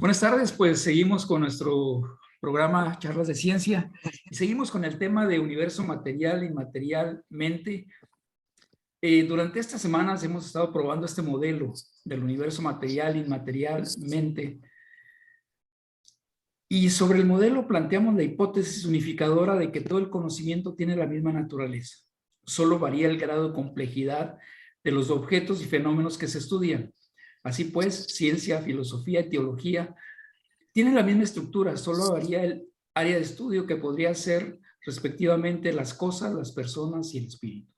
Buenas tardes, pues seguimos con nuestro programa Charlas de Ciencia y seguimos con el tema de universo material, inmaterial, mente. Durante estas semanas hemos estado probando este modelo del universo material, inmaterial, mente. Y sobre el modelo planteamos la hipótesis unificadora de que todo el conocimiento tiene la misma naturaleza. Solo varía el grado de complejidad de los objetos y fenómenos que se estudian. Así pues, ciencia, filosofía y teología tienen la misma estructura, solo varía el área de estudio que podría ser respectivamente las cosas, las personas y el espíritu.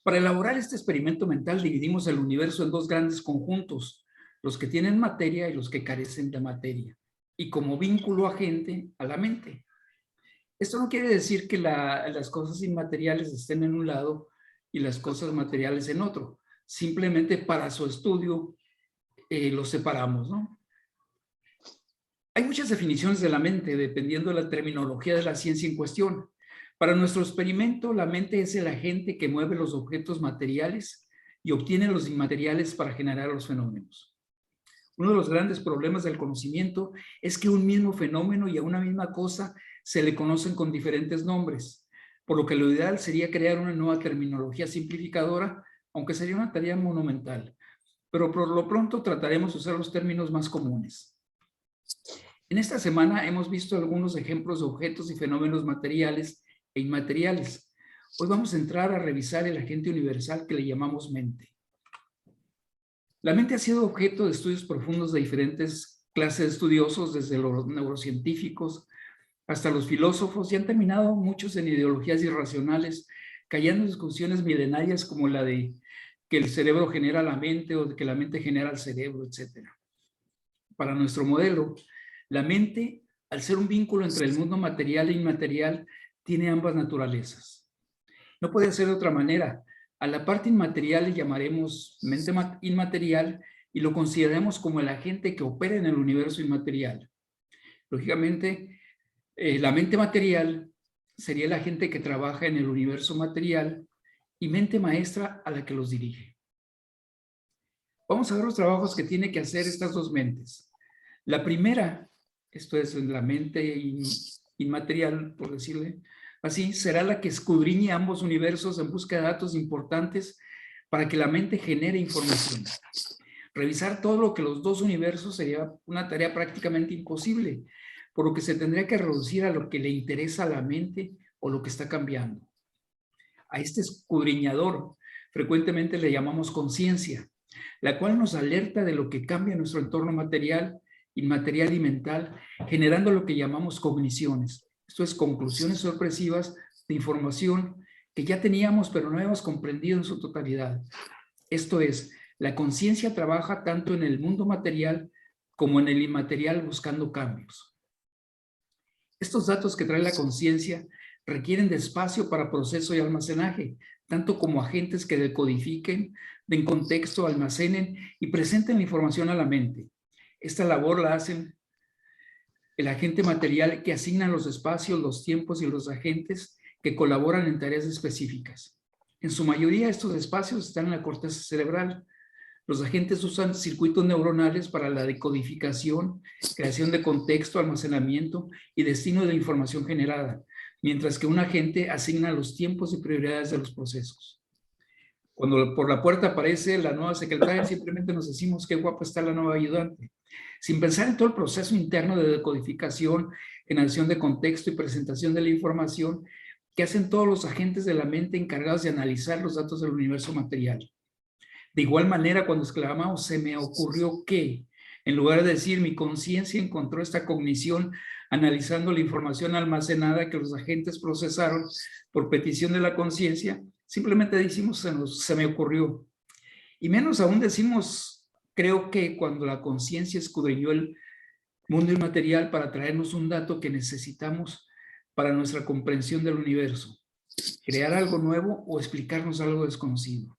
Para elaborar este experimento mental dividimos el universo en dos grandes conjuntos, los que tienen materia y los que carecen de materia, y como vínculo agente a la mente. Esto no quiere decir que las cosas inmateriales estén en un lado y las cosas materiales en otro. Simplemente para su estudio los separamos, ¿no? Hay muchas definiciones de la mente dependiendo de la terminología de la ciencia en cuestión. Para nuestro experimento, la mente es el agente que mueve los objetos materiales y obtiene los inmateriales para generar los fenómenos. Uno de los grandes problemas del conocimiento es que un mismo fenómeno y a una misma cosa se le conocen con diferentes nombres, por lo que lo ideal sería crear una nueva terminología simplificadora, aunque sería una tarea monumental. Pero por lo pronto trataremos de usar los términos más comunes. En esta semana hemos visto algunos ejemplos de objetos y fenómenos materiales e inmateriales. Hoy vamos a entrar a revisar el agente universal que le llamamos mente. La mente ha sido objeto de estudios profundos de diferentes clases de estudiosos, desde los neurocientíficos hasta los filósofos, y han terminado muchos en ideologías irracionales, cayendo en discusiones milenarias como la de que el cerebro genera la mente o de que la mente genera el cerebro, etc. Para nuestro modelo, la mente, al ser un vínculo entre el mundo material e inmaterial, tiene ambas naturalezas. No puede ser de otra manera. A la parte inmaterial le llamaremos mente inmaterial y lo consideramos como el agente que opera en el universo inmaterial. Lógicamente, la mente material sería el agente que trabaja en el universo material y mente maestra a la que los dirige. Vamos a ver los trabajos que tiene que hacer estas dos mentes. La primera, esto es la mente inmaterial, por decirle así, será la que escudriñe ambos universos en busca de datos importantes para que la mente genere información. Revisar todo lo que los dos universos sería una tarea prácticamente imposible, por lo que se tendría que reducir a lo que le interesa a la mente o lo que está cambiando. A este escudriñador frecuentemente le llamamos conciencia, la cual nos alerta de lo que cambia en nuestro entorno material, inmaterial y mental, generando lo que llamamos cogniciones. Esto es, conclusiones sorpresivas de información que ya teníamos pero no habíamos comprendido en su totalidad. Esto es, la conciencia trabaja tanto en el mundo material como en el inmaterial buscando cambios. Estos datos que trae la conciencia requieren de espacio para proceso y almacenaje, tanto como agentes que decodifiquen, den contexto, almacenen y presenten la información a la mente. Esta labor la hacen el agente material que asigna los espacios, los tiempos y los agentes que colaboran en tareas específicas. En su mayoría estos espacios están en la corteza cerebral. Los agentes usan circuitos neuronales para la decodificación, creación de contexto, almacenamiento y destino de la información generada, mientras que un agente asigna los tiempos y prioridades de los procesos. Cuando por la puerta aparece la nueva secretaria, simplemente nos decimos qué guapa está la nueva ayudante, sin pensar en todo el proceso interno de decodificación, generación de contexto y presentación de la información que hacen todos los agentes de la mente encargados de analizar los datos del universo material. De igual manera, cuando exclamamos se me ocurrió que, en lugar de decir mi conciencia encontró esta cognición analizando la información almacenada que los agentes procesaron por petición de la conciencia, simplemente decimos se me ocurrió. Y menos aún decimos creo que, cuando la conciencia escudriñó el mundo inmaterial para traernos un dato que necesitamos para nuestra comprensión del universo, crear algo nuevo o explicarnos algo desconocido.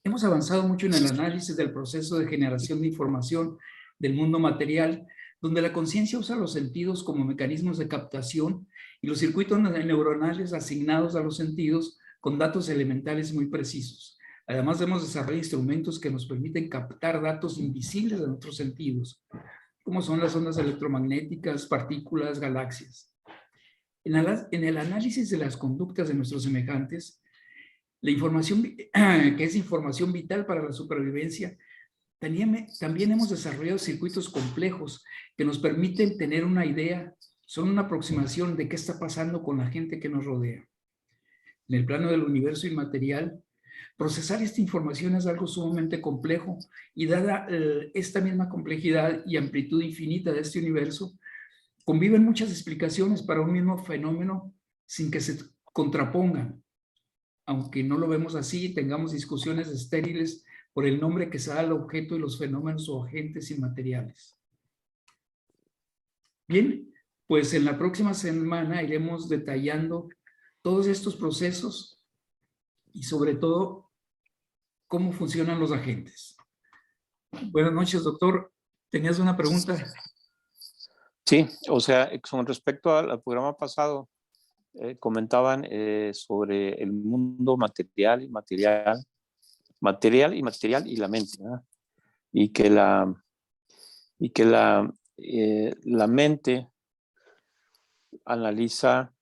Hemos avanzado mucho en el análisis del proceso de generación de información del mundo material, donde la conciencia usa los sentidos como mecanismos de captación y los circuitos neuronales asignados a los sentidos con datos elementales muy precisos. Además, hemos desarrollado instrumentos que nos permiten captar datos invisibles de nuestros sentidos, como son las ondas electromagnéticas, partículas, galaxias. En el análisis de las conductas de nuestros semejantes, la información, que es información vital para la supervivencia, también hemos desarrollado circuitos complejos que nos permiten tener una idea, son una aproximación de qué está pasando con la gente que nos rodea. En el plano del universo inmaterial, procesar esta información es algo sumamente complejo y dada esta misma complejidad y amplitud infinita de este universo, conviven muchas explicaciones para un mismo fenómeno sin que se contrapongan. Aunque no lo vemos así, tengamos discusiones estériles por el nombre que se da al objeto y los fenómenos o agentes inmateriales. Bien, pues en la próxima semana iremos detallando todos estos procesos y sobre todo cómo funcionan los agentes. Buenas noches, doctor. ¿Tenías una pregunta? Sí, o sea, con respecto al programa pasado, comentaban sobre el mundo material y la mente, ¿verdad? Y que la mente analiza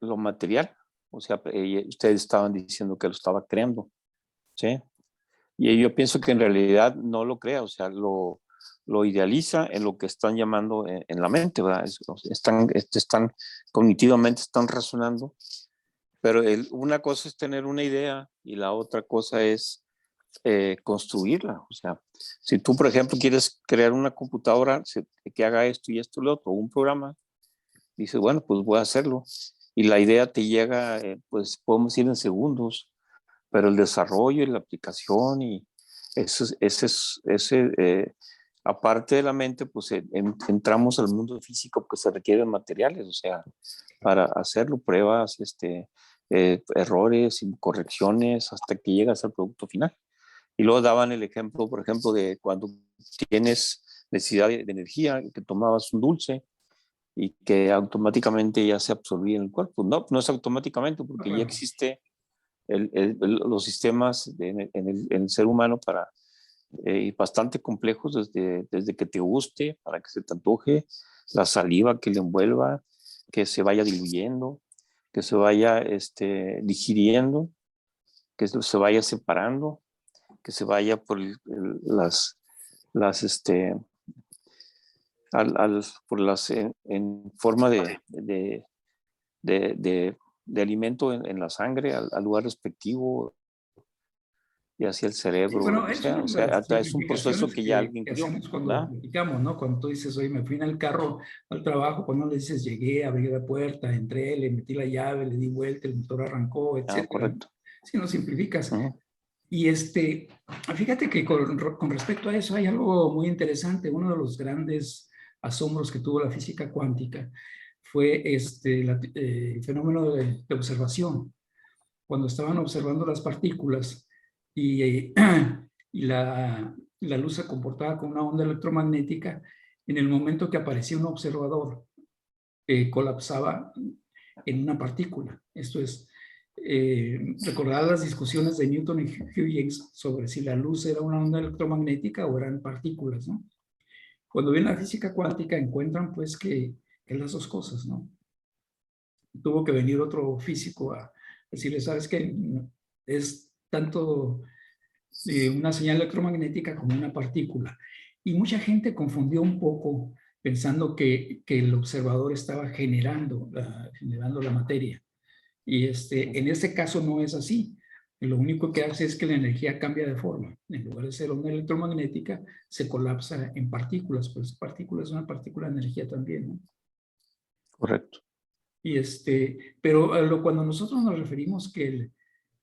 lo material, o sea, ustedes estaban diciendo que lo estaba creando, ¿sí? Y yo pienso que en realidad no lo crea, o sea, lo idealiza en lo que están llamando en la mente, ¿verdad? Están cognitivamente están razonando, pero una cosa es tener una idea y la otra cosa es construirla. O sea, si tú, por ejemplo, quieres crear una computadora que haga esto y esto y lo otro, un programa, dices, bueno, pues voy a hacerlo. Y la idea te llega, pues podemos ir en segundos, pero el desarrollo y la aplicación y aparte de la mente, pues entramos al mundo físico que se requieren materiales, o sea, para hacerlo, pruebas, errores, correcciones, hasta que llegas al producto final. Y luego daban el ejemplo, por ejemplo, de cuando tienes necesidad de energía, que tomabas un dulce y que automáticamente ya se absorbía en el cuerpo. No, no es automáticamente, porque ya existe los sistemas en el ser humano bastante complejos desde que te guste, para que se te antoje, la saliva que le envuelva, que se vaya diluyendo, que se vaya digiriendo, que se vaya separando, que se vaya por en forma de alimento en la sangre al lugar respectivo y hacia el cerebro, Bueno, lo que es sea. una O de sea, las es un proceso simplificaciones que ya alguien que crió, hacemos cuando ¿verdad? platicamos, ¿no? Cuando tú dices, oye, me fui en el carro al trabajo, cuando le dices, llegué, abrí la puerta, entré, le metí la llave, le di vuelta, el motor arrancó, Ah, etcétera. correcto. Si no simplificas. Uh-huh. Y fíjate que con respecto a eso hay algo muy interesante. Uno de los grandes asombros que tuvo la física cuántica fue el fenómeno de observación. Cuando estaban observando las partículas y, y la luz se comportaba como una onda electromagnética, en el momento que aparecía un observador, colapsaba en una partícula. Esto es, recordar las discusiones de Newton y Huygens sobre si la luz era una onda electromagnética o eran partículas, ¿no? Cuando ven la física cuántica encuentran pues que las dos cosas, ¿no? Tuvo que venir otro físico a decirle, ¿sabes qué? Es tanto una señal electromagnética como una partícula. Y mucha gente confundió un poco pensando que el observador estaba generando la materia. Y en este caso no es así. Lo único que hace es que la energía cambia de forma. En lugar de ser onda electromagnética, se colapsa en partículas. Pues partícula es una partícula de energía también, ¿no? Correcto. Y pero cuando nosotros nos referimos que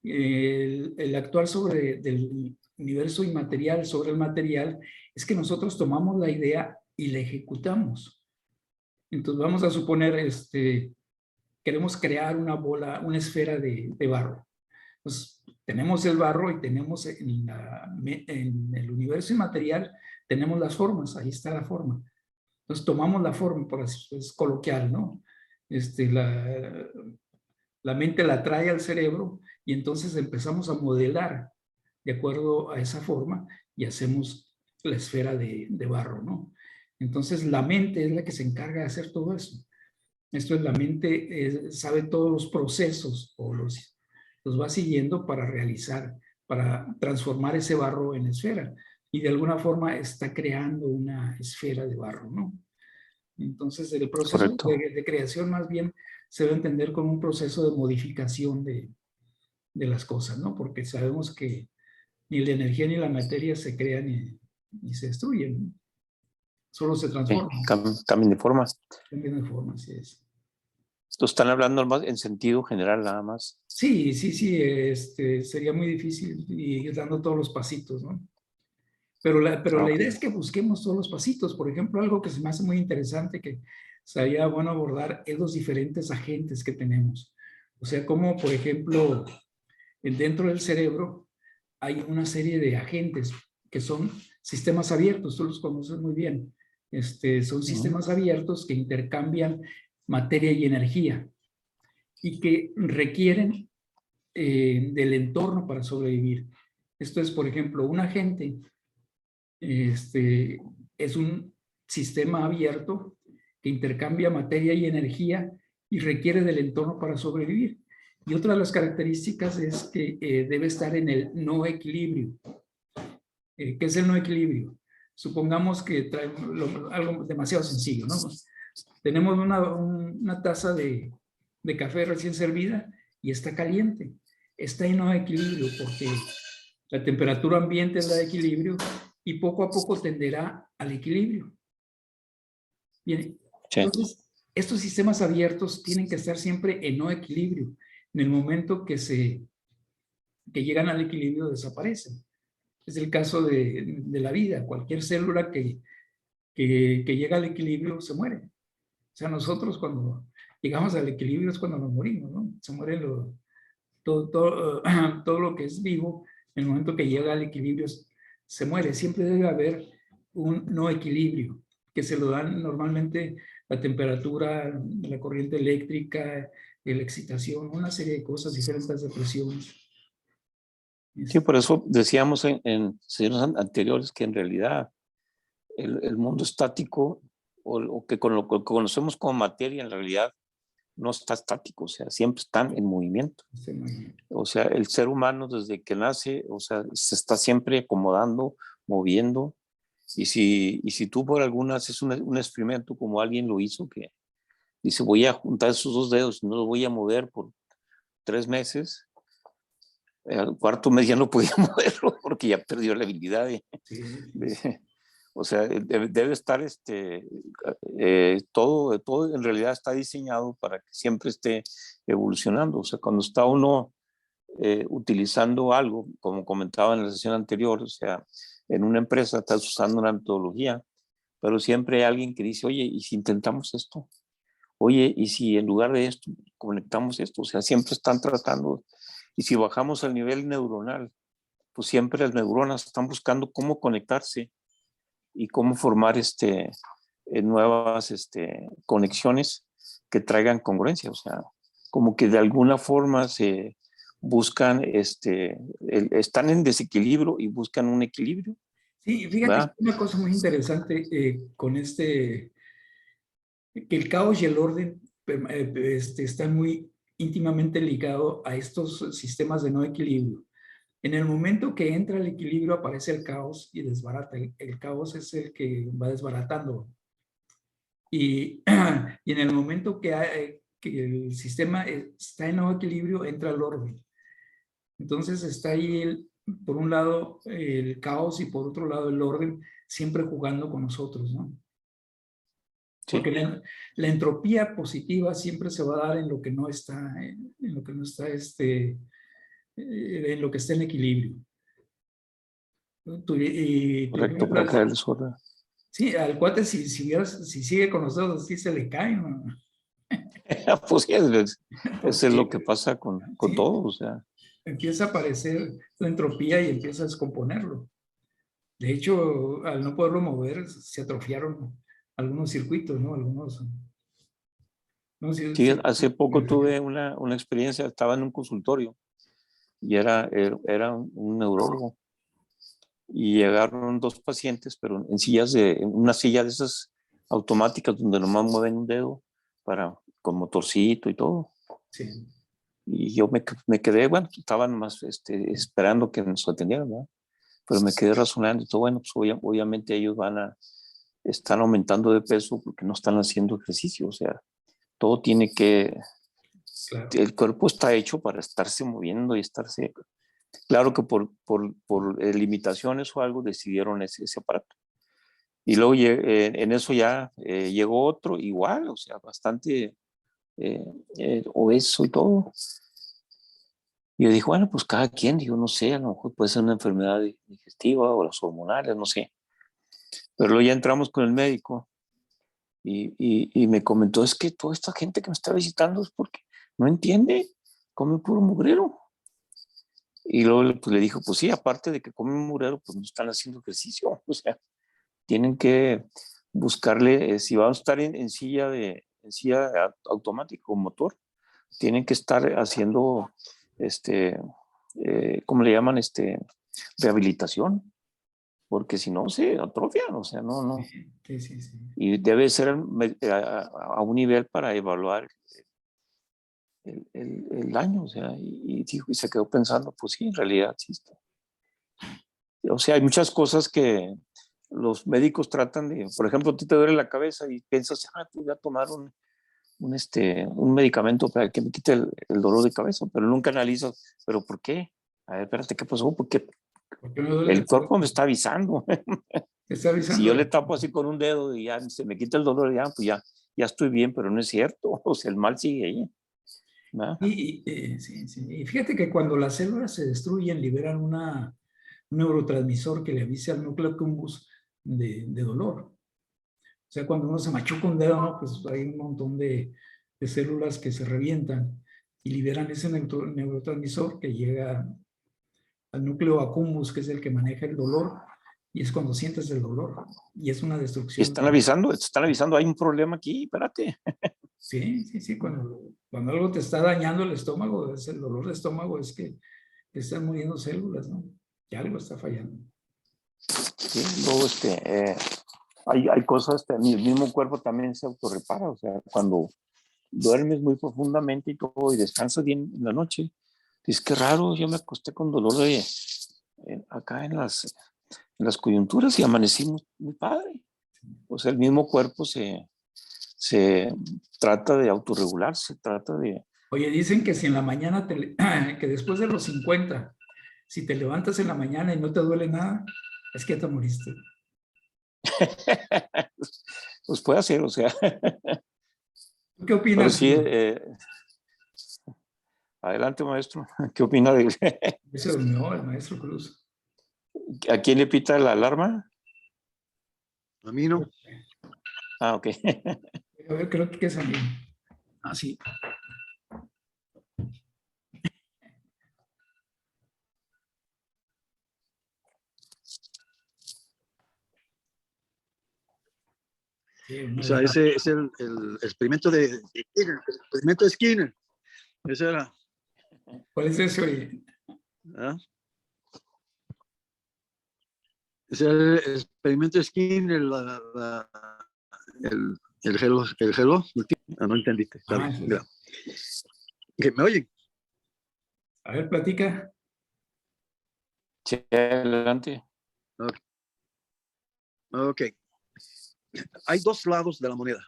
el actuar del universo inmaterial sobre el material, es que nosotros tomamos la idea y la ejecutamos. Entonces vamos a suponer, queremos crear una bola, una esfera de barro. Entonces tenemos el barro y tenemos en el universo inmaterial, tenemos las formas, ahí está la forma. Entonces tomamos la forma, por así es coloquial, ¿no? La mente la trae al cerebro y entonces empezamos a modelar de acuerdo a esa forma y hacemos la esfera de barro, ¿no? Entonces la mente es la que se encarga de hacer todo eso. Esto es, la mente sabe todos los procesos o los va siguiendo para realizar, para transformar ese barro en esfera. Y de alguna forma está creando una esfera de barro, ¿no? Entonces el proceso Correcto. de creación más bien se debe entender como un proceso de modificación de las cosas, ¿no? Porque sabemos que ni la energía ni la materia se crean ni se destruyen, ¿no? Solo se Sí, transforman, cambian de forma. cambian de forma, así es. Entonces están hablando más en sentido general nada más. Sí, sí, sí, sería muy difícil ir dando todos los pasitos, ¿no? Pero Ah, la ok. idea es que busquemos todos los pasitos. Por ejemplo, algo que se me hace muy interesante que sería bueno abordar es los diferentes agentes que tenemos. O sea, como por ejemplo, dentro del cerebro hay una serie de agentes que son sistemas abiertos, tú los conoces muy bien. Son Ujú. sistemas abiertos que intercambian materia y energía y que requieren del entorno para sobrevivir. Esto es, por ejemplo, un agente es un sistema abierto que intercambia materia y energía y requiere del entorno para sobrevivir. Y otra de las características es que debe estar en el no equilibrio. ¿Qué es el no equilibrio? Supongamos que traemos algo demasiado sencillo, ¿no? Tenemos una taza de café recién servida y está caliente. Está en no equilibrio porque la temperatura ambiente es la de equilibrio y poco a poco tenderá al equilibrio. Bien, Sí, entonces, estos sistemas abiertos tienen que estar siempre en no equilibrio. En el momento que llegan al equilibrio, desaparecen. Es el caso de la vida. Cualquier célula que llega al equilibrio se muere. O sea, nosotros cuando llegamos al equilibrio es cuando nos morimos, ¿no? Se muere todo lo que es vivo. En el momento que llega al equilibrio se muere. Siempre debe haber un no equilibrio, que se lo dan normalmente la temperatura, la corriente eléctrica, la excitación, una serie de cosas, diferentes de presiones. sí, por eso decíamos en sesiones anteriores que en realidad el mundo estático o que con lo que conocemos como materia en realidad no está estático, o sea, siempre están en movimiento. O sea, el ser humano desde que nace, o sea, se está siempre acomodando, moviendo. Y si tú por alguna haces un experimento como alguien lo hizo, que dice, voy a juntar esos dos dedos, no los voy a mover por 3 meses, al cuarto mes ya no podía moverlo porque ya perdió la habilidad Sí, sí, sí. de, o sea, debe estar todo en realidad está diseñado para que siempre esté evolucionando. O sea, cuando está uno utilizando algo, como comentaba en la sesión anterior, o sea, en una empresa estás usando una metodología, pero siempre hay alguien que dice, oye, ¿y si intentamos esto? Oye, ¿y si en lugar de esto conectamos esto? O sea, siempre están tratando, y si bajamos al nivel neuronal, pues siempre las neuronas están buscando cómo conectarse y cómo formar nuevas conexiones que traigan congruencia. O sea, como que de alguna forma se buscan, están en desequilibrio y buscan un equilibrio, Sí, fíjate que ¿verdad? una cosa muy interesante con que el caos y el orden están muy íntimamente ligados a estos sistemas de no equilibrio. En el momento que entra el equilibrio aparece el caos y desbarata. El caos es el que va desbaratando. Y, y en el momento que el sistema está en no equilibrio, entra el orden. Entonces está ahí, por un lado, el caos y por otro lado el orden, siempre jugando con nosotros, ¿no? Porque Sí, la entropía positiva siempre se va a dar en lo que no está, en lo que no está, en lo que está en equilibrio. Y tú correcto, para ejemplo, crear desorden. sí, al cuate si sigue con nosotros, sí se le cae, ¿no? Pues sí, eso es lo que Porque pasa con sí, todo, o sea, empieza a aparecer la entropía y empieza a descomponerlo. De hecho, al no poderlo mover, se atrofiaron algunos circuitos, ¿no? Algunos, no, sí, sí, sí, hace poco tuve una experiencia, estaba en un consultorio y era un neurólogo. Y llegaron 2 pacientes, pero en una silla de esas automáticas donde nomás mueven un dedo con motorcito y todo. Sí. Y yo me quedé, bueno, estaban más esperando que nos atendieran, ¿verdad? Pero me quedé razonando y todo, bueno, pues obviamente ellos están aumentando de peso porque no están haciendo ejercicio, o sea, todo Claro. el cuerpo está hecho para estarse moviendo y estarse, claro que por limitaciones o algo decidieron ese aparato. Y luego en eso ya llegó otro igual, o sea, bastante obeso y todo. Y yo dije, bueno, pues cada quien, digo, no sé, a lo mejor puede ser una enfermedad digestiva o las hormonales, no sé. Pero luego ya entramos con el médico y me comentó, es que toda esta gente que me está visitando es porque no entiende, come puro mugrero. Y luego pues, le dijo, pues sí, aparte de que comen mugrero, pues no están haciendo ejercicio. O sea, tienen que buscarle, si van a estar en silla automática o motor, tienen que estar haciendo, ¿cómo le llaman? Rehabilitación, porque si no se atrofian, o sea, no. Sí, sí, sí. Y debe ser a un nivel para evaluar el daño, o sea, y se quedó pensando, pues sí, en realidad sí está. O sea, hay muchas cosas que los médicos tratan de, por ejemplo, a ti te duele la cabeza y piensas, pues voy a tomar un medicamento para que me quite el dolor de cabeza, pero nunca analizas, ¿pero por qué? A ver, espérate, ¿qué pasó? Porque ¿Por qué me duele el la cuerpo cabeza? me está avisando. Te está Si avisando yo de... le tapo así con un dedo y ya se me quita el dolor, ya, pues ya estoy bien, pero no es cierto. O sea, el mal sigue ahí, ¿verdad? Sí, sí. Y fíjate que cuando las células se destruyen, liberan un neurotransmisor que le avisa al núcleo accumbens de dolor. O sea, cuando uno se machuca un dedo, ¿no? Pues hay un montón de células que se revientan y liberan ese neurotransmisor que llega al núcleo accumbens, que es el que maneja el dolor, y es cuando sientes el dolor. Y es una Y destrucción. están avisando, hay un problema aquí, espérate. Sí, sí, sí. Cuando algo te está dañando el estómago, es el dolor de estómago, es que te están muriendo células, ¿no? Que algo está fallando. Sí, luego, hay cosas, el mismo cuerpo también se autorrepara, o sea, cuando duermes muy profundamente y todo y descansas bien en la noche, dices, qué raro, yo me acosté con dolor acá en las coyunturas y amanecí muy padre. O sea, el mismo cuerpo se trata de autorregularse, trata de... Oye, dicen que si en la mañana, que después de los 50, si te levantas en la mañana y no te duele nada, es que te moriste. Pues puede ser, o sea, ¿Tú qué pero opinas? sí, adelante maestro, ¿qué opina de... Se durmió el maestro Cruz. ¿A quién le pita la alarma? A mí no. Ah, ok. A ver, creo que es a mí. Ah, sí. Sí, O sea, ese es el experimento de Skinner. El experimento de Skinner. Ese era. ¿Cuál es ese, oye? ¿Ah? Ese era el experimento de Skinner. El gelo. No entendiste. Está bien. Sí. Mira. ¿Me oyen? A ver, platica. Sí, adelante. Ok. Hay dos lados de la moneda.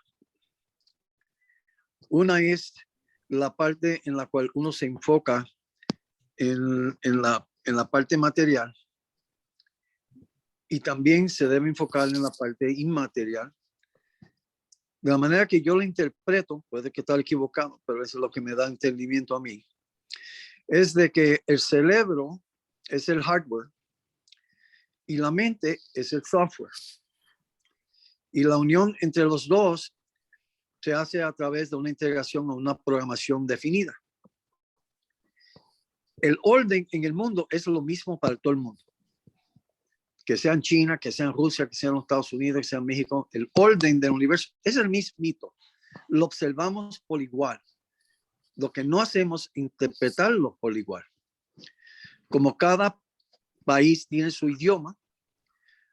Una es la parte en la cual uno se enfoca en la parte material y también se debe enfocar en la parte inmaterial. De la manera que yo lo interpreto, puede que esté equivocado, pero eso es lo que me da entendimiento a mí, es de que el cerebro es el hardware y la mente es el software. Y la unión entre los dos se hace a través de una integración o una programación definida. El orden en el mundo es lo mismo para todo el mundo. Que sea en China, que sea en Rusia, que sea en los Estados Unidos, que sea en México, el orden del universo es el mismito. Lo observamos por igual. Lo que no hacemos es interpretarlo por igual. como cada país tiene su idioma,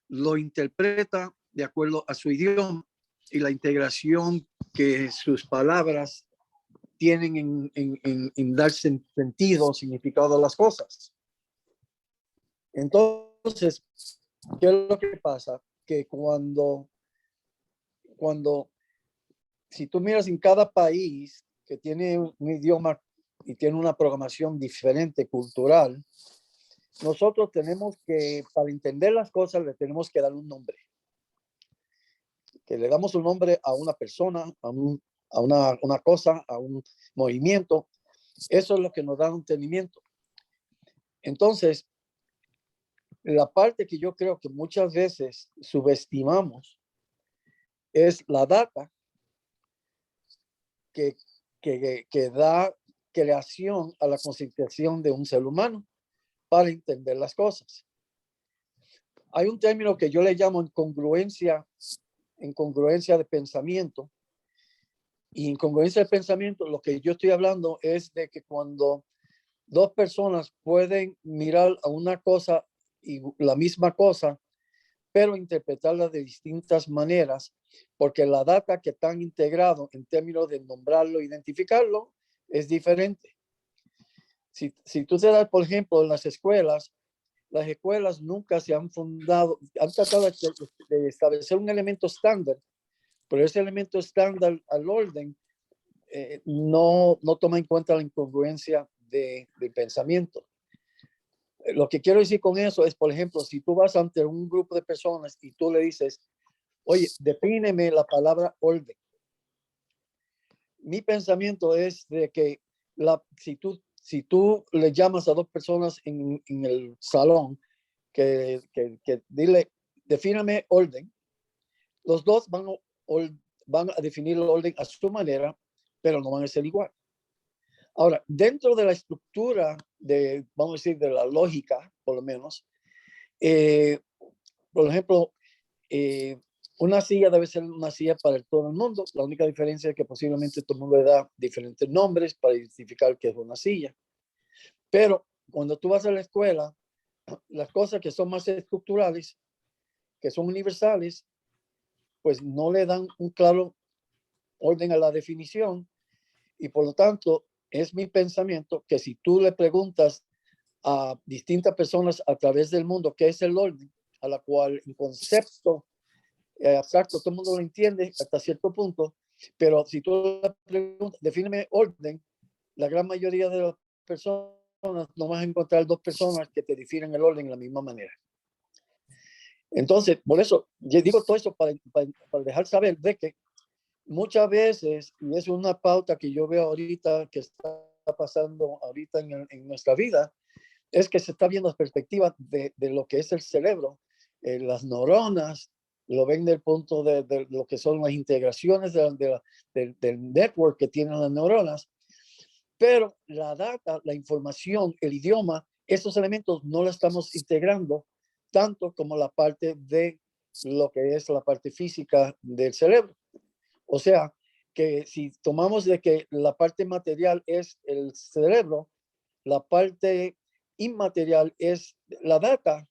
lo interpreta de acuerdo a su idioma y la integración que sus palabras tienen en dar sentido, significado a las cosas. Entonces, ¿qué es lo que pasa? Que cuando si tú miras en cada país que tiene un idioma y tiene una programación diferente, cultural, nosotros tenemos que, para entender las cosas, le tenemos que dar un nombre. Que le damos un nombre a una persona, a una cosa, a un movimiento. Eso es lo que nos da entendimiento. Entonces, la parte que yo creo que muchas veces subestimamos es la data que da creación a la concentración de un ser humano para entender las cosas. Hay un término que yo le llamo incongruencia de pensamiento. Y incongruencia de pensamiento, lo que yo estoy hablando es de que cuando dos personas pueden mirar a una cosa y la misma cosa, pero interpretarla de distintas maneras, porque la data que están integrado en términos de nombrarlo, identificarlo, es diferente. Si tú te das, por ejemplo, en las escuelas nunca se han fundado, han tratado de establecer un elemento estándar, pero ese elemento estándar al orden no toma en cuenta la incongruencia del pensamiento. Lo que quiero decir con eso es, por ejemplo, si tú vas ante un grupo de personas y tú le dices, oye, defíneme la palabra orden. Mi pensamiento es de que si tú le llamas a dos personas en el salón, que dile, defíname orden, los dos van a definir el orden a su manera, pero no van a ser igual. Ahora, dentro de la estructura vamos a decir, de la lógica, por lo menos, por ejemplo, una silla debe ser una silla para todo el mundo. La única diferencia es que posiblemente todo el mundo le da diferentes nombres para identificar qué es una silla. Pero cuando tú vas a la escuela, las cosas que son más estructurales, que son universales, pues no le dan un claro orden a la definición. Y por lo tanto, es mi pensamiento que si tú le preguntas a distintas personas a través del mundo qué es el orden, a la cual el concepto abstracto todo el mundo lo entiende hasta cierto punto, pero si tú le preguntas, defíneme orden, la gran mayoría de las personas no vas a encontrar dos personas que te definen el orden de la misma manera. Entonces, por eso, yo digo todo eso para dejar saber de que muchas veces, y es una pauta que yo veo ahorita que está pasando ahorita en nuestra vida, es que se está viendo la perspectiva de lo que es el cerebro, las neuronas, lo ven del punto de lo que son las integraciones del network que tienen las neuronas, pero la data, la información, el idioma, esos elementos no lo estamos integrando tanto como la parte de lo que es la parte física del cerebro. O sea, que si tomamos de que la parte material es el cerebro, la parte inmaterial es la data,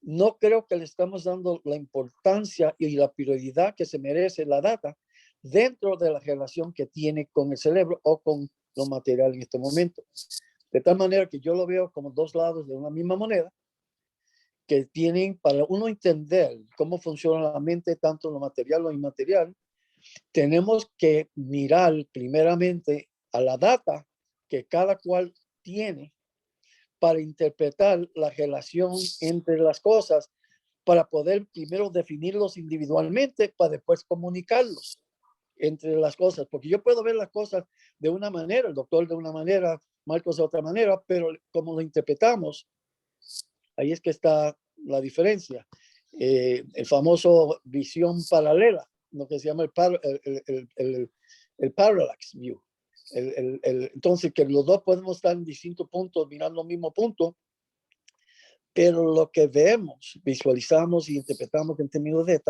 no creo que le estamos dando la importancia y la prioridad que se merece la data dentro de la relación que tiene con el cerebro o con lo material en este momento. De tal manera que yo lo veo como dos lados de una misma moneda que tienen, para uno entender cómo funciona la mente, tanto lo material o inmaterial, tenemos que mirar primeramente a la data que cada cual tiene para interpretar la relación entre las cosas, para poder primero definirlos individualmente, para después comunicarlos entre las cosas. Porque yo puedo ver las cosas de una manera, el doctor de una manera, Marcos de otra manera, pero como lo interpretamos, ahí es que está la diferencia. El famoso visión paralela, lo que se llama el parallax view. Entonces, que los dos podemos estar en distintos puntos mirando el mismo punto, pero lo que vemos, visualizamos y interpretamos en términos de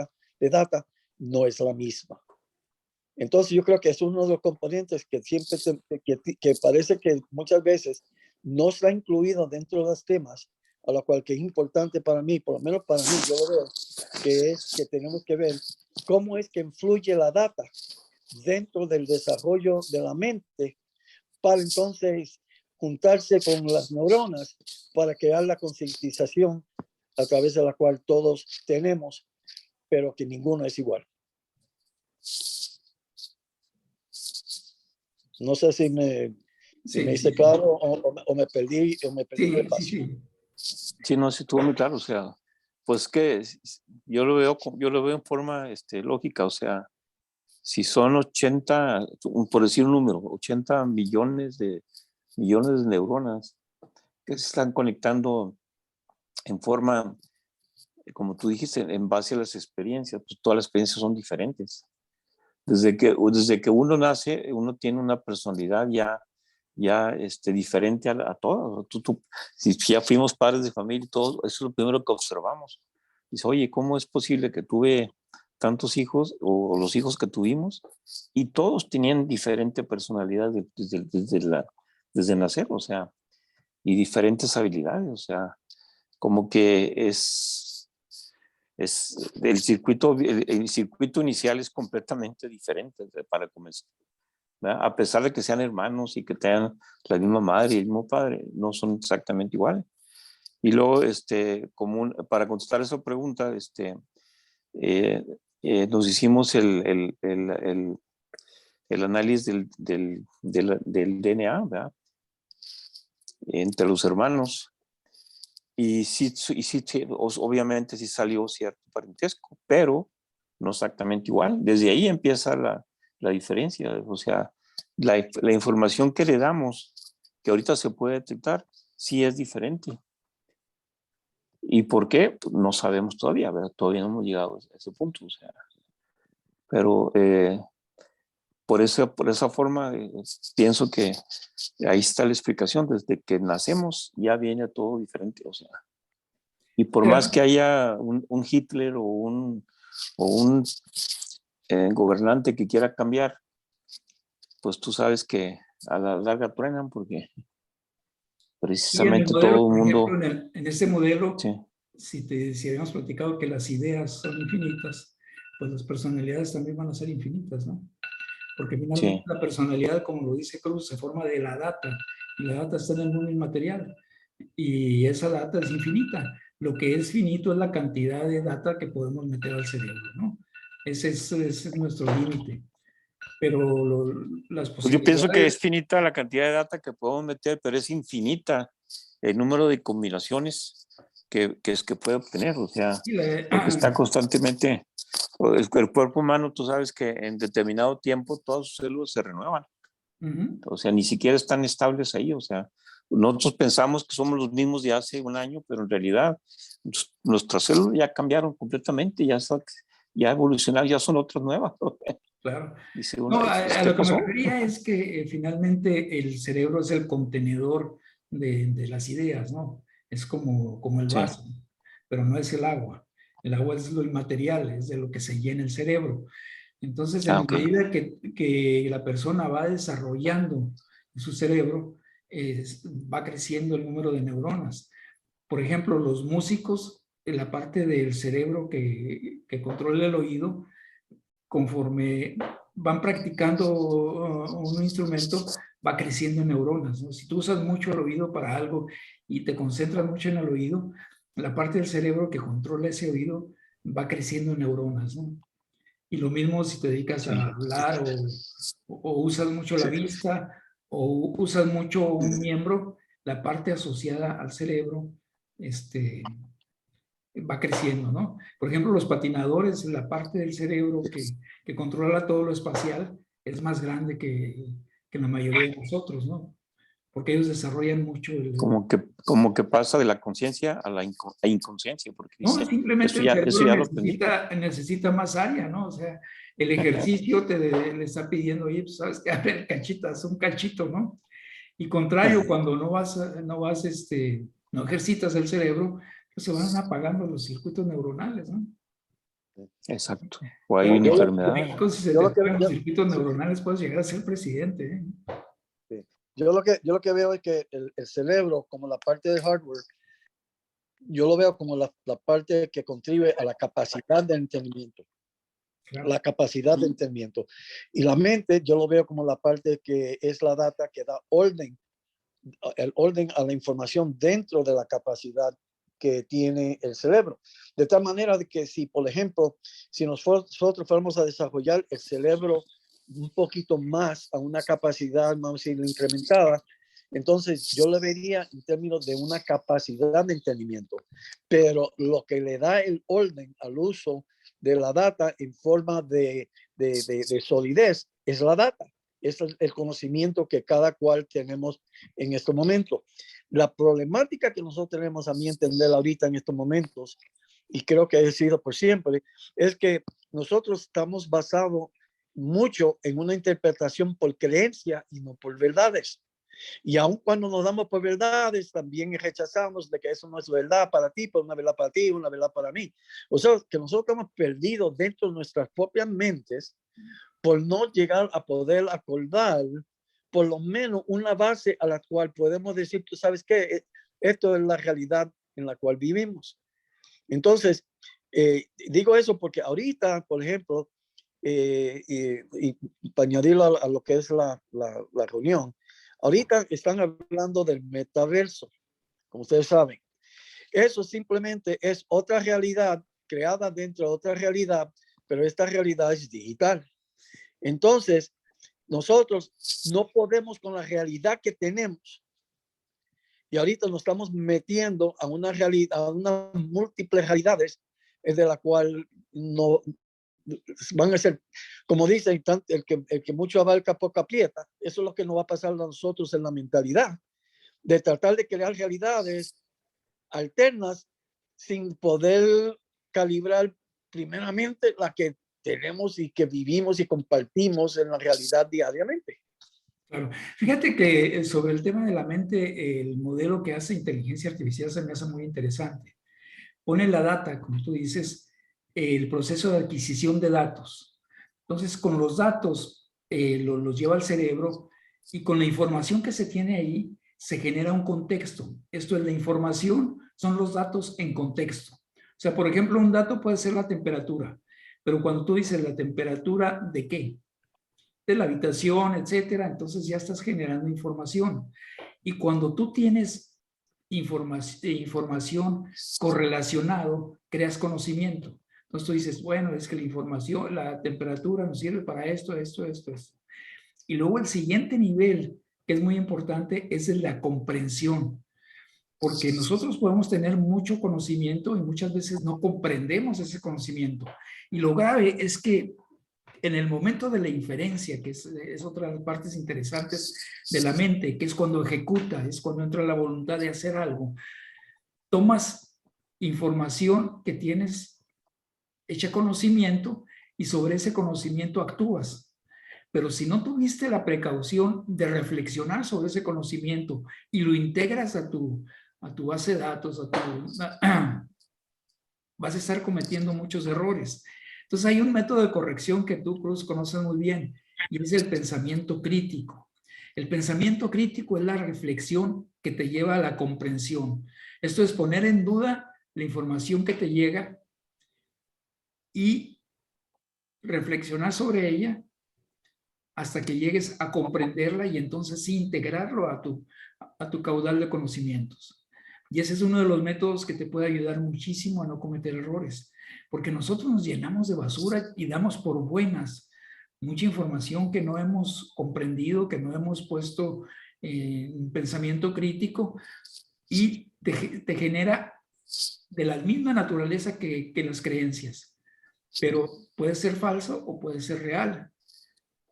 data no es la misma. Entonces, yo creo que es uno de los componentes que siempre que parece que muchas veces no está incluido dentro de los temas, a lo cual que es importante para mí, por lo menos para mí, yo lo veo, que es que tenemos que ver cómo es que influye la data dentro del desarrollo de la mente para entonces juntarse con las neuronas para crear la concientización a través de la cual todos tenemos, pero que ninguno es igual. No sé si me hice claro o me perdí en el espacio. Sí, no, sí estuvo muy claro, o sea, pues que yo lo veo en forma lógica, o sea, si son 80, por decir un número, 80 millones de neuronas que se están conectando en forma, como tú dijiste, en base a las experiencias, pues todas las experiencias son diferentes. Desde que uno nace, uno tiene una personalidad ya diferente a todos. Si ya fuimos padres de familia y todo, eso es lo primero que observamos. Dice, oye, ¿cómo es posible que tuve tantos hijos o los hijos que tuvimos y todos tenían diferente personalidad desde nacer, o sea, y diferentes habilidades, o sea, como que el circuito inicial es completamente diferente para comenzar, ¿verdad? A pesar de que sean hermanos y que tengan la misma madre y el mismo padre, no son exactamente iguales. Y luego, para contestar esa pregunta, nos hicimos el análisis del DNA, ¿verdad? Entre los hermanos. Y sí, obviamente sí salió cierto parentesco, pero no exactamente igual. Desde ahí empieza la diferencia. O sea, la información que le damos, que ahorita se puede detectar, sí es diferente. ¿Y por qué? Pues no sabemos todavía, ¿verdad? Todavía no hemos llegado a ese punto. O sea, pero por esa forma, pienso que ahí está la explicación. Desde que nacemos ya viene todo diferente. O sea, y por más que haya un Hitler o un gobernante que quiera cambiar, pues tú sabes que a la larga truenan porque precisamente todo el mundo... Por ejemplo, en este modelo, sí. si habíamos platicado que las ideas son infinitas, pues las personalidades también van a ser infinitas, ¿no? Porque finalmente la personalidad, como lo dice Cruz, se forma de la data, y la data está en el mundo inmaterial, y esa data es infinita. Lo que es finito es la cantidad de data que podemos meter al cerebro, ¿no? Ese es nuestro límite. Pero las Pues yo pienso que es posibilidades... finita la cantidad de data que podemos meter, pero es infinita el número de combinaciones que puede obtener, o sea, porque está constantemente, el cuerpo humano, tú sabes que en determinado tiempo todas sus células se renuevan, o sea, ni siquiera están estables ahí, o sea, nosotros pensamos que somos los mismos de hace un año, pero en realidad nuestras células ya cambiaron completamente, ya evolucionaron, ya son otras nuevas. Claro. Dice uno, No, a ¿qué lo que me pasó? refería es que finalmente el cerebro es el contenedor de las ideas, ¿no? Es como el Sí. vaso, pero no es el agua. El agua es lo inmaterial, es de lo que se llena el cerebro. Entonces, en Okay. medida que la persona va desarrollando su cerebro, va creciendo el número de neuronas. Por ejemplo, los músicos, en la parte del cerebro que controla el oído, conforme van practicando un instrumento, va creciendo en neuronas, ¿no? Si tú usas mucho el oído para algo y te concentras mucho en el oído, la parte del cerebro que controla ese oído va creciendo en neuronas, ¿no? Y lo mismo si te dedicas a hablar o usas mucho la vista o usas mucho un miembro, la parte asociada al cerebro, va creciendo, ¿no? Por ejemplo, los patinadores, la parte del cerebro que controla todo lo espacial es más grande que la mayoría de nosotros, ¿no? Porque ellos desarrollan mucho Como que pasa de la conciencia a la inconsciencia, porque no, dice, simplemente el eso cerebro ya lo aprendí. necesita más área, ¿no? O sea, el ejercicio le está pidiendo, oye, pues, ¿sabes qué? A ver, cachitas, un cachito, ¿no? Y contrario, cuando no ejercitas el cerebro, pues se van apagando los circuitos neuronales, ¿no? Exacto. O hay Pero una Yo lo, en enfermedad. México, si se yo te lo que, apagan los yo- circuitos neuronales, puedes llegar a ser presidente, ¿eh? sí. yo lo que veo es que el cerebro, como la parte del hardware, yo lo veo como la parte que contribuye a la capacidad de entendimiento. Claro. La capacidad de entendimiento. Y la mente, yo lo veo como la parte que es la data que da orden, el orden a la información dentro de la capacidad que tiene el cerebro. De tal manera de que si, por ejemplo, si nosotros fuéramos a desarrollar el cerebro un poquito más a una capacidad, vamos a decir, incrementada, entonces yo le vería en términos de una capacidad de entendimiento. Pero lo que le da el orden al uso de la data en forma de solidez es la data. Es el conocimiento que cada cual tenemos en este momento. La problemática que nosotros tenemos, a mi entender ahorita en estos momentos, y creo que ha sido por siempre, es que nosotros estamos basados mucho en una interpretación por creencia y no por verdades. Y aun cuando nos damos por verdades, también rechazamos de que eso no es verdad para ti, pero una verdad para ti, una verdad para mí. O sea, que nosotros estamos perdidos dentro de nuestras propias mentes por no llegar a poder acordar por lo menos una base a la cual podemos decir, tú sabes qué, esto es la realidad en la cual vivimos. Entonces, digo eso porque ahorita, por ejemplo, y para añadirlo a lo que es la reunión, ahorita están hablando del metaverso, como ustedes saben. Eso simplemente es otra realidad creada dentro de otra realidad, pero esta realidad es digital. Entonces, nosotros no podemos con la realidad que tenemos. Y ahorita nos estamos metiendo a una realidad, a unas múltiples realidades, de la cual no van a ser, como dicen, el que mucho abarca, poco aprieta. Eso es lo que nos va a pasar a nosotros en la mentalidad, de tratar de crear realidades alternas sin poder calibrar primeramente la que tenemos y que vivimos y compartimos en la realidad diariamente. Claro. Fíjate que sobre el tema de la mente, el modelo que hace inteligencia artificial se me hace muy interesante. Pone la data, como tú dices, el proceso de adquisición de datos. Entonces, con los datos los lleva al cerebro y con la información que se tiene ahí se genera un contexto. Esto es la información, son los datos en contexto. O sea, por ejemplo, un dato puede ser la temperatura, pero cuando tú dices la temperatura ¿de qué? De la habitación, etcétera, entonces ya estás generando información. Y cuando tú tienes información correlacionado, creas conocimiento. Entonces tú dices, bueno, es que la información, la temperatura nos sirve para esto, esto, esto, esto. Y luego el siguiente nivel, que es muy importante, es el de la comprensión. Porque nosotros podemos tener mucho conocimiento y muchas veces no comprendemos ese conocimiento. Y lo grave es que en el momento de la inferencia, que es otra de las partes interesantes de la mente, que es cuando ejecuta, es cuando entra la voluntad de hacer algo, tomas información que tienes hecha conocimiento y sobre ese conocimiento actúas. Pero si no tuviste la precaución de reflexionar sobre ese conocimiento y lo integras a tu base de datos, vas a estar cometiendo muchos errores. Entonces hay un método de corrección que tú, Cruz, conoces muy bien y es el pensamiento crítico. El pensamiento crítico es la reflexión que te lleva a la comprensión. Esto es poner en duda la información que te llega y reflexionar sobre ella hasta que llegues a comprenderla y entonces sí integrarlo a tu caudal de conocimientos. Y ese es uno de los métodos que te puede ayudar muchísimo a no cometer errores, porque nosotros nos llenamos de basura y damos por buenas mucha información que no hemos comprendido, que no hemos puesto en pensamiento crítico y te genera de la misma naturaleza que las creencias, pero puede ser falso o puede ser real.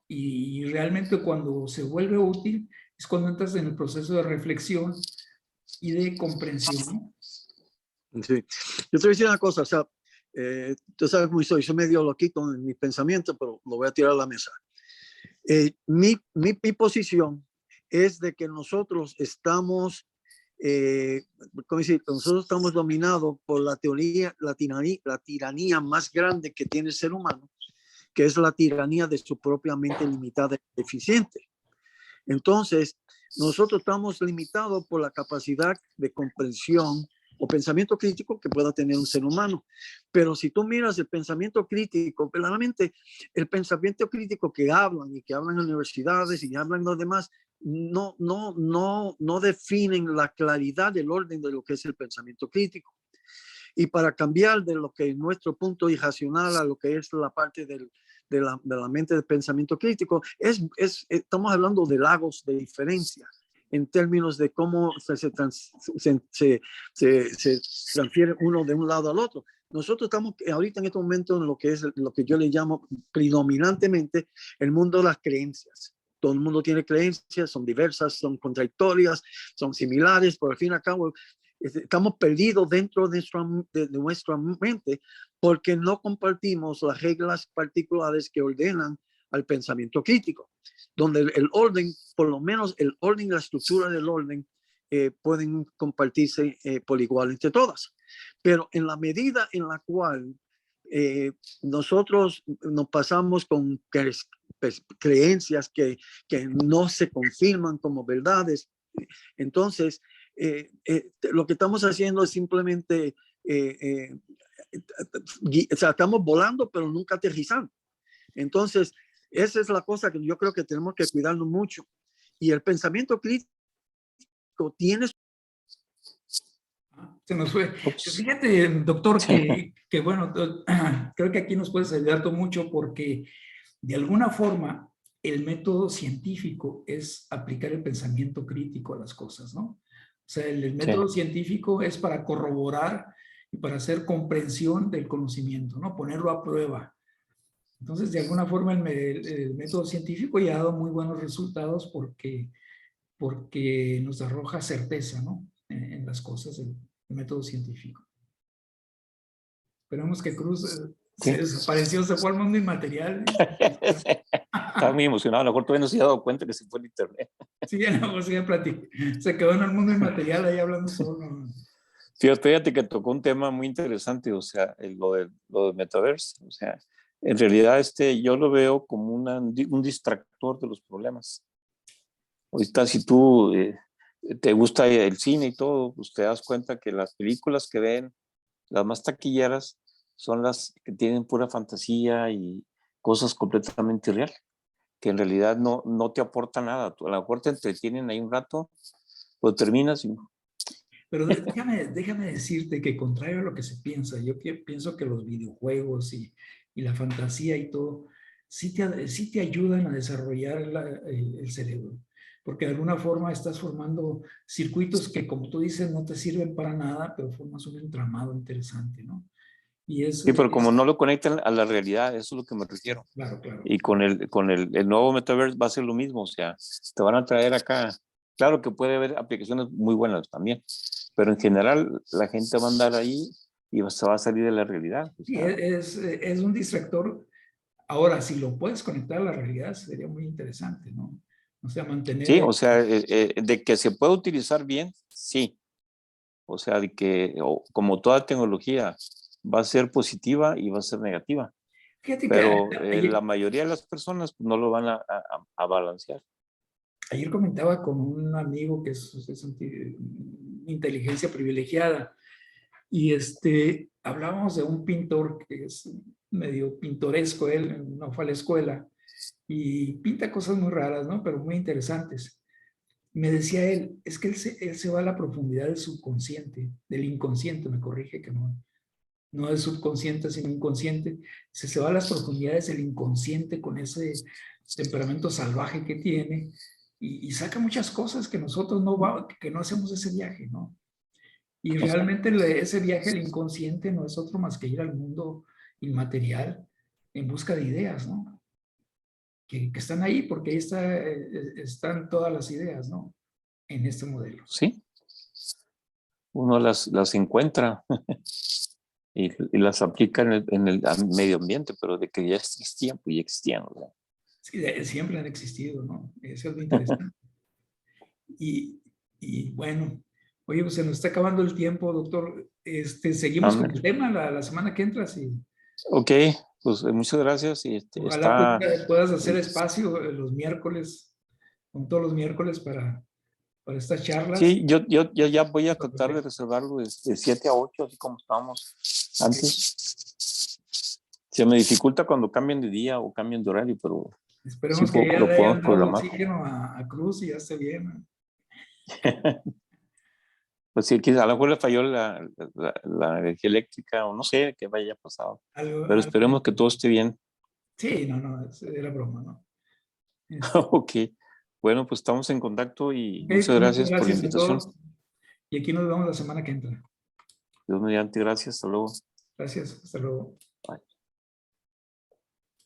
Y realmente cuando se vuelve útil es cuando entras en el proceso de reflexión y de comprensión. Sí. Yo te voy a decir una cosa, o sea, tú sabes cómo soy medio loquito en mis pensamientos, pero lo voy a tirar a la mesa. Mi posición es de que nosotros estamos, ¿cómo decir? Nosotros estamos dominados por la tiranía más grande que tiene el ser humano, que es la tiranía de su propia mente limitada y deficiente. Entonces, nosotros estamos limitados por la capacidad de comprensión o pensamiento crítico que pueda tener un ser humano. Pero si tú miras el pensamiento crítico, verdaderamente el pensamiento crítico que hablan y que hablan en universidades y hablan los demás, no definen la claridad del orden de lo que es el pensamiento crítico. Y para cambiar de lo que es nuestro punto irracional a lo que es la parte de la mente del pensamiento crítico, estamos hablando de lagos de diferencia en términos de cómo se transfiere uno de un lado al otro. Nosotros estamos ahorita en este momento en lo que es lo que yo le llamo predominantemente el mundo de las creencias. Todo el mundo tiene creencias, son diversas, son contradictorias, son similares, pero al fin y al cabo estamos perdidos dentro de nuestra mente porque no compartimos las reglas particulares que ordenan al pensamiento crítico, donde el orden, por lo menos el orden y la estructura del orden pueden compartirse por igual entre todas. Pero en la medida en la cual nosotros nos pasamos con creencias que no se confirman como verdades, entonces lo que estamos haciendo es simplemente o sea, estamos volando pero nunca aterrizando. Entonces esa es la cosa que yo creo que tenemos que cuidarnos mucho, y el pensamiento crítico tiene. Se nos fue. Ups. Fíjate, doctor, que bueno, creo que aquí nos puedes ayudar tú mucho porque de alguna forma el método científico es aplicar el pensamiento crítico a las cosas, ¿no? O sea, el método científico es para corroborar y para hacer comprensión del conocimiento, ¿no? Ponerlo a prueba. Entonces, de alguna forma, el método científico ya ha dado muy buenos resultados porque nos arroja certeza, ¿no? En las cosas, el método científico. Esperamos que Cruz se desapareció, se fue al mundo inmaterial. Estaba muy emocionado, a lo mejor todavía no se había dado cuenta que se fue el internet. Sí, no, sí, se quedó en el mundo inmaterial ahí hablando solo. Fíjate que tocó un tema muy interesante, o sea, lo de metaverso, o sea, en realidad yo lo veo como un distractor de los problemas. Ahorita si tú te gusta el cine y todo, pues te das cuenta que las películas que ven, las más taquilleras, son las que tienen pura fantasía y cosas completamente irreales, que en realidad no te aportan nada. A lo mejor te entretienen ahí un rato, pero terminas y... Pero déjame decirte que contrario a lo que se piensa, yo pienso que los videojuegos y la fantasía y todo, sí te ayudan a desarrollar el cerebro. Porque de alguna forma estás formando circuitos que, como tú dices, no te sirven para nada, pero formas un entramado interesante, ¿no? Y Sí, pero como no lo conectan a la realidad, eso es lo que me refiero. Claro, claro. Y con el nuevo metaverse va a ser lo mismo, o sea, te van a traer acá. Claro que puede haber aplicaciones muy buenas también, pero en general la gente va a andar ahí y se va a salir de la realidad. O sea, sí, es un distractor. Ahora, si lo puedes conectar a la realidad, sería muy interesante, ¿no? O sea, mantener... sí, o sea, de que se puede utilizar bien, sí. O sea, de que como toda tecnología va a ser positiva y va a ser negativa. Fíjate Pero que la mayoría de las personas no lo van a balancear. ayer comentaba con un amigo que es inteligencia privilegiada y hablábamos de un pintor que es medio pintoresco, él no fue a la escuela y pinta cosas muy raras, ¿no? Pero muy interesantes. Me decía él, es que él se va a la profundidad del subconsciente, del inconsciente, me corrige que no es subconsciente, sino inconsciente. Se va a las profundidades del inconsciente con ese temperamento salvaje que tiene y saca muchas cosas que nosotros que no hacemos ese viaje, ¿no? Y realmente ese viaje al inconsciente no es otro más que ir al mundo inmaterial en busca de ideas, ¿no? Que están ahí porque ahí están todas las ideas, ¿no? En este modelo. Sí, uno las encuentra y las aplica en el medio ambiente, pero de que ya existían, pues ya existían, ¿verdad? Sí, siempre han existido, ¿no? Eso es lo interesante. Y bueno, oye, pues se nos está acabando el tiempo, doctor. Seguimos con el tema la semana que entra, sí. Ok, pues muchas gracias. Y Ojalá puedas hacer espacio los miércoles, con todos los miércoles para estas charlas. Sí, yo ya voy a tratar de reservarlo de 7 a 8, así como estábamos antes. Se me dificulta cuando cambian de día o cambian de horario, pero Esperemos sí que ya lo le podemos hayan dado programar. oxígeno a Cruz y ya esté bien, ¿no? Pues sí, a lo mejor le falló la energía eléctrica o no sé qué vaya pasado. Pero Algo- esperemos que todo esté bien. Sí, no, era broma, ¿no? Ok. Bueno, pues estamos en contacto y Ok, muchas pues muchas gracias por la gracias a invitación. todos. Y aquí nos vemos la semana que entra. Dios mediante, gracias. Hasta luego. Gracias, hasta luego. Bye.